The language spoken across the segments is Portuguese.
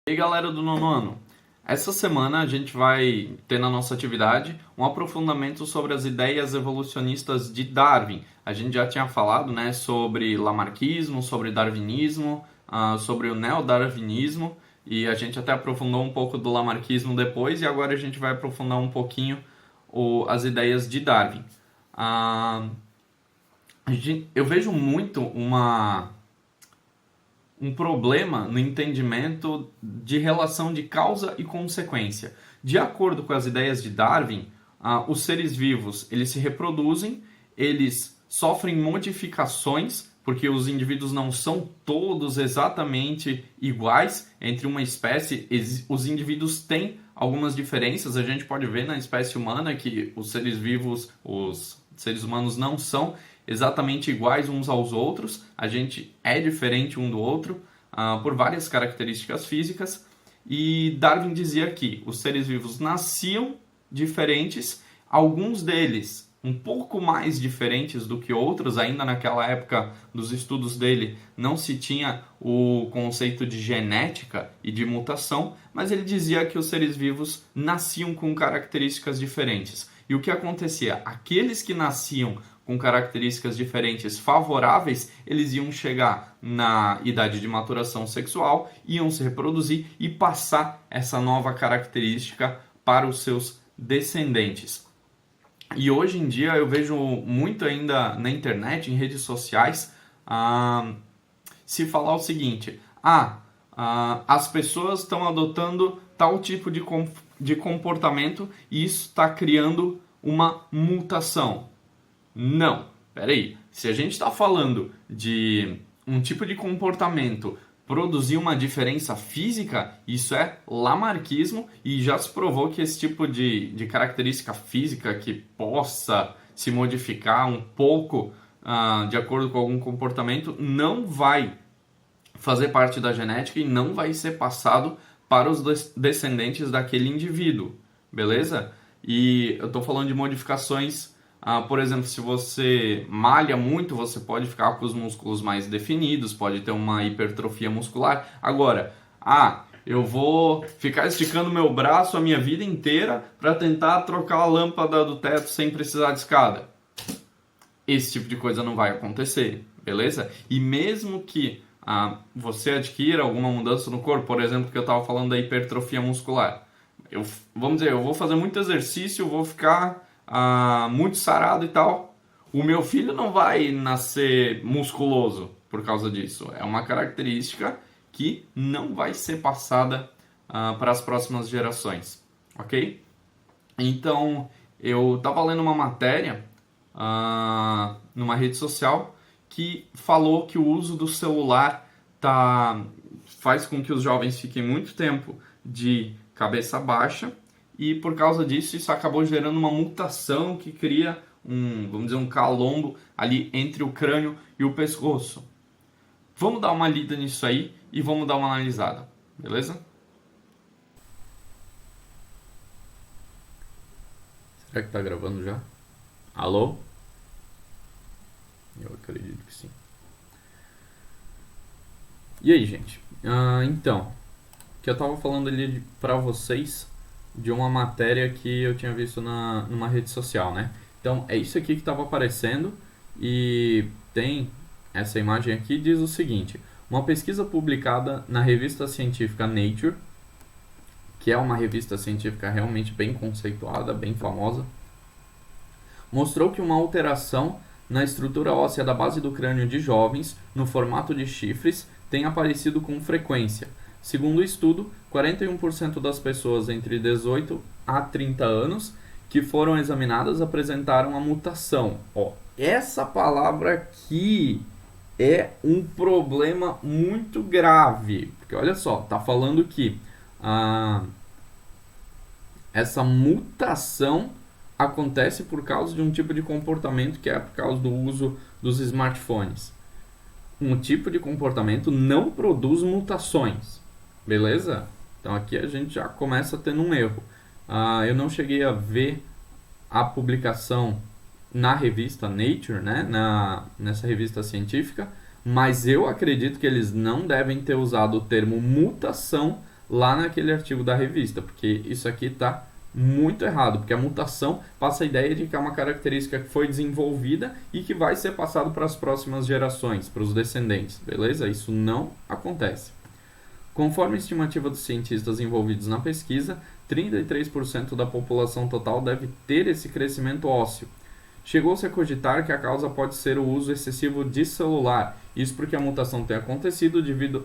E aí, galera do nono ano, essa semana a gente vai ter na nossa atividade um aprofundamento sobre as ideias evolucionistas de Darwin. A gente já tinha falado, né, sobre lamarquismo, sobre darwinismo, sobre o neodarwinismo, e a gente até aprofundou um pouco do lamarquismo depois, e agora a gente vai aprofundar um pouquinho as ideias de Darwin. Eu vejo muito um problema no entendimento de relação de causa e consequência. De acordo com as ideias de Darwin, os seres vivos eles se reproduzem, eles sofrem modificações, porque os indivíduos não são todos exatamente iguais entre uma espécie. Os indivíduos têm algumas diferenças. A gente pode ver na espécie humana que os seres vivos, os seres humanos não são exatamente iguais uns aos outros, a gente é diferente um do outro por várias características físicas, e Darwin dizia que os seres vivos nasciam diferentes, alguns deles um pouco mais diferentes do que outros. Ainda naquela época dos estudos dele não se tinha o conceito de genética e de mutação, mas ele dizia que os seres vivos nasciam com características diferentes. E o que acontecia? Aqueles que nasciam com características diferentes favoráveis, eles iam chegar na idade de maturação sexual, iam se reproduzir e passar essa nova característica para os seus descendentes. E hoje em dia eu vejo muito ainda na internet, em redes sociais, se falar o seguinte: as pessoas estão adotando tal tipo de comportamento e isso está criando uma mutação. Não, peraí. Se a gente está falando de um tipo de comportamento produzir uma diferença física, isso é lamarquismo, e já se provou que esse tipo de característica física que possa se modificar um pouco de acordo com algum comportamento não vai fazer parte da genética e não vai ser passado para os descendentes daquele indivíduo, beleza? E eu estou falando de modificações. Por exemplo, se você malha muito, você pode ficar com os músculos mais definidos, pode ter uma hipertrofia muscular. Agora, eu vou ficar esticando meu braço a minha vida inteira para tentar trocar a lâmpada do teto sem precisar de escada. Esse tipo de coisa não vai acontecer, beleza? E mesmo que você adquira alguma mudança no corpo, por exemplo, que eu estava falando da hipertrofia muscular. Vamos dizer, eu vou fazer muito exercício, vou ficar muito sarado e tal. O meu filho não vai nascer musculoso por causa disso. É uma característica que não vai ser passada para as próximas gerações, ok? Então, eu estava lendo uma matéria numa rede social que falou que o uso do celular faz com que os jovens fiquem muito tempo de cabeça baixa, e por causa disso isso acabou gerando uma mutação que cria vamos dizer, um calombo ali entre o crânio e o pescoço. Vamos dar uma lida nisso aí e vamos dar uma analisada, beleza? Será que tá gravando já? Alô? Eu acredito que sim. E aí, gente? Então, que eu tava falando ali pra vocês de uma matéria que eu tinha visto numa rede social, né? Então, é isso aqui que estava aparecendo, e tem essa imagem aqui, diz o seguinte: uma pesquisa publicada na revista científica Nature, que é uma revista científica realmente bem conceituada, bem famosa, mostrou que uma alteração na estrutura óssea da base do crânio de jovens, no formato de chifres, tem aparecido com frequência. Segundo o estudo, 41% das pessoas entre 18 a 30 anos que foram examinadas apresentaram a mutação. Essa palavra aqui é um problema muito grave, porque olha só, tá falando que essa mutação acontece por causa de um tipo de comportamento que é por causa do uso dos smartphones. Um tipo de comportamento não produz mutações, beleza? Então aqui a gente já começa tendo um erro. Eu não cheguei a ver a publicação na revista Nature, né? Nessa revista científica, mas eu acredito que eles não devem ter usado o termo mutação lá naquele artigo da revista, porque isso aqui está muito errado, porque a mutação passa a ideia de que é uma característica que foi desenvolvida e que vai ser passado para as próximas gerações, para os descendentes, beleza? Isso não acontece. Conforme a estimativa dos cientistas envolvidos na pesquisa, 33% da população total deve ter esse crescimento ósseo. Chegou-se a cogitar que a causa pode ser o uso excessivo de celular, isso porque a mutação tem acontecido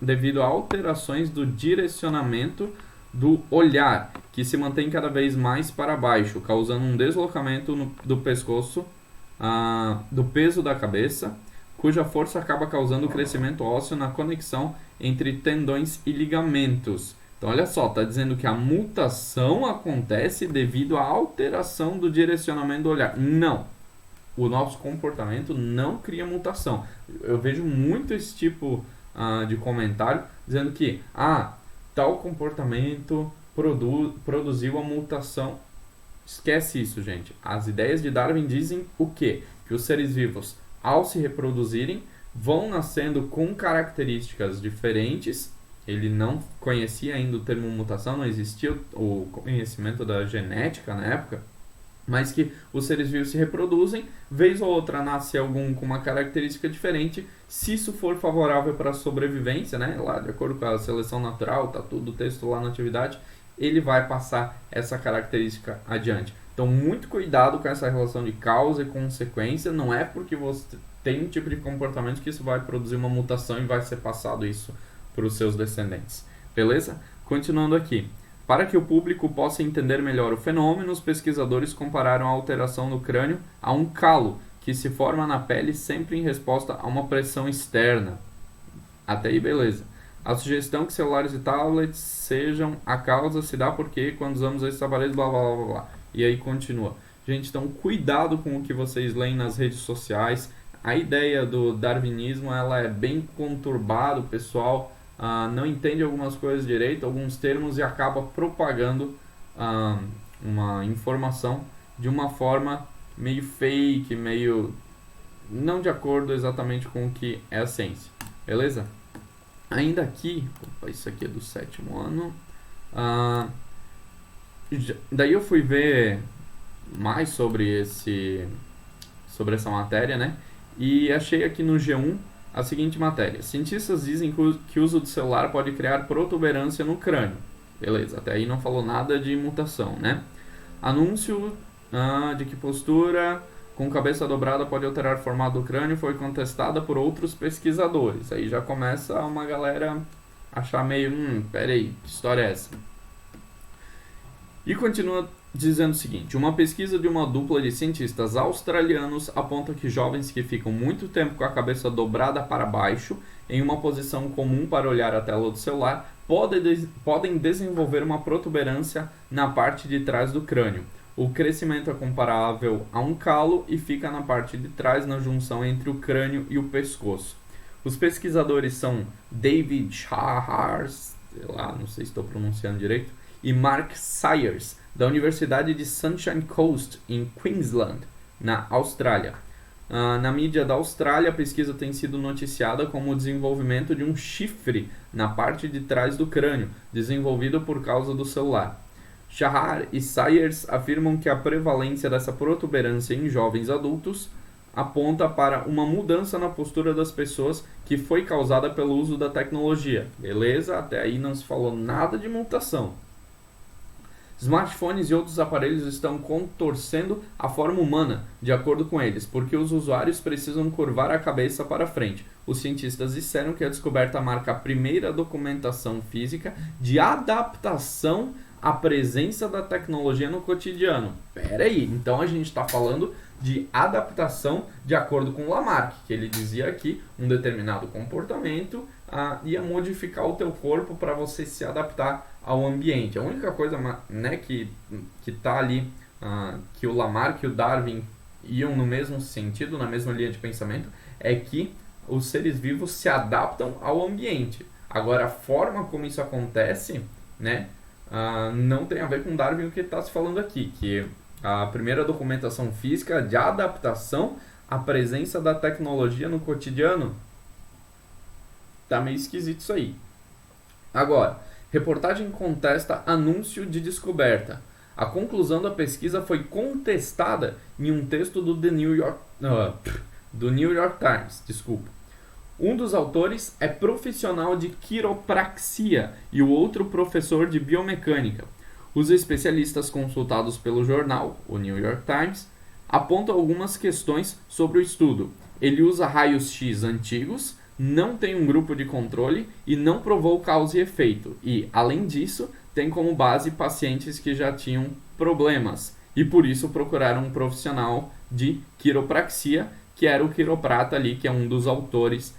devido a alterações do direcionamento do olhar, que se mantém cada vez mais para baixo, causando um deslocamento do pescoço, do peso da cabeça, cuja força acaba causando crescimento ósseo na conexão entre tendões e ligamentos. Então, olha só, está dizendo que a mutação acontece devido à alteração do direcionamento do olhar. Não, o nosso comportamento não cria mutação. Eu vejo muito esse tipo de comentário dizendo que tal comportamento produziu a mutação. Esquece isso, gente. As ideias de Darwin dizem o quê? Que os seres vivos, ao se reproduzirem, vão nascendo com características diferentes. Ele não conhecia ainda o termo mutação, não existia o conhecimento da genética na época, mas que os seres vivos se reproduzem, vez ou outra nasce algum com uma característica diferente, se isso for favorável para a sobrevivência, né, lá de acordo com a seleção natural, tá tudo o texto lá na atividade, ele vai passar essa característica adiante. Então, muito cuidado com essa relação de causa e consequência, não é porque você tem um tipo de comportamento que isso vai produzir uma mutação e vai ser passado isso para os seus descendentes. Beleza? Continuando aqui. Para que o público possa entender melhor o fenômeno, os pesquisadores compararam a alteração no crânio a um calo que se forma na pele sempre em resposta a uma pressão externa. Até aí, beleza. A sugestão que celulares e tablets sejam a causa se dá porque quando usamos esses aparelhos, blá blá blá blá. E aí continua. Gente, então cuidado com o que vocês leem nas redes sociais. A ideia do darwinismo ela é bem conturbada, o pessoal não entende algumas coisas direito, alguns termos e acaba propagando uma informação de uma forma meio fake, meio não de acordo exatamente com o que é a ciência, beleza? Ainda aqui, isso aqui é do 7º ano, daí eu fui ver mais sobre essa matéria, né? E achei aqui no G1 a seguinte matéria. Cientistas dizem que o uso do celular pode criar protuberância no crânio. Beleza, até aí não falou nada de mutação, né? Anúncio de que postura com cabeça dobrada pode alterar o formato do crânio foi contestada por outros pesquisadores. Aí já começa uma galera achar meio, peraí, que história é essa? E continua dizendo o seguinte, uma pesquisa de uma dupla de cientistas australianos aponta que jovens que ficam muito tempo com a cabeça dobrada para baixo, em uma posição comum para olhar a tela do celular, podem desenvolver uma protuberância na parte de trás do crânio. O crescimento é comparável a um calo e fica na parte de trás, na junção entre o crânio e o pescoço. Os pesquisadores são David Shahars, não sei se estou pronunciando direito, e Mark Sayers, da Universidade de Sunshine Coast, em Queensland, na Austrália. Na mídia da Austrália, a pesquisa tem sido noticiada como o desenvolvimento de um chifre na parte de trás do crânio, desenvolvido por causa do celular. Shahar e Sayers afirmam que a prevalência dessa protuberância em jovens adultos aponta para uma mudança na postura das pessoas que foi causada pelo uso da tecnologia. Beleza? Até aí não se falou nada de mutação. Smartphones e outros aparelhos estão contorcendo a forma humana, de acordo com eles, porque os usuários precisam curvar a cabeça para frente. Os cientistas disseram que a descoberta marca a primeira documentação física de adaptação à presença da tecnologia no cotidiano. Pera aí, então a gente está falando de adaptação de acordo com Lamarck, que ele dizia aqui um determinado comportamento ia modificar o teu corpo para você se adaptar ao ambiente. A única coisa, né, que está ali, que o Lamarck e o Darwin iam no mesmo sentido, na mesma linha de pensamento, é que os seres vivos se adaptam ao ambiente. Agora, a forma como isso acontece, né, não tem a ver com Darwin o que está se falando aqui, que a primeira documentação física de adaptação à presença da tecnologia no cotidiano. Tá meio esquisito isso aí. Agora, Reportagem contesta anúncio de descoberta. A conclusão da pesquisa foi contestada em um texto do New York Times. Desculpa. Um dos autores é profissional de quiropraxia e o outro professor de biomecânica. Os especialistas consultados pelo jornal, o New York Times, apontam algumas questões sobre o estudo. Ele usa raios-x antigos, não tem um grupo de controle e não provou causa e efeito. E, além disso, tem como base pacientes que já tinham problemas e por isso procuraram um profissional de quiropraxia, que era o quiroprata ali, que é um dos autores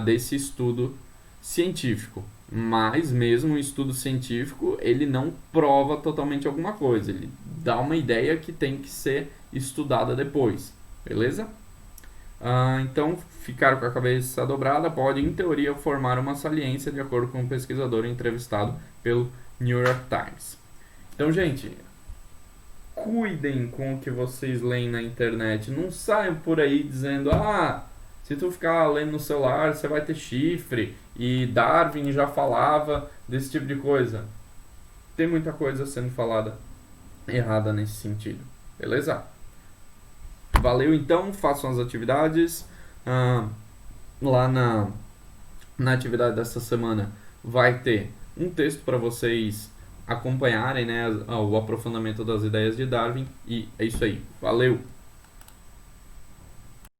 desse estudo científico. Mas mesmo o estudo científico, ele não prova totalmente alguma coisa. Ele dá uma ideia que tem que ser estudada depois. Beleza? Então, ficar com a cabeça dobrada pode, em teoria, formar uma saliência, de acordo com um pesquisador entrevistado pelo New York Times. Então, gente, cuidem com o que vocês leem na internet. Não saiam por aí dizendo, se tu ficar lendo no celular, você vai ter chifre. E Darwin já falava desse tipo de coisa. Tem muita coisa sendo falada errada nesse sentido. Beleza? Valeu então, façam as atividades. Lá na atividade dessa semana vai ter um texto para vocês acompanharem, né, o aprofundamento das ideias de Darwin. E é isso aí. Valeu!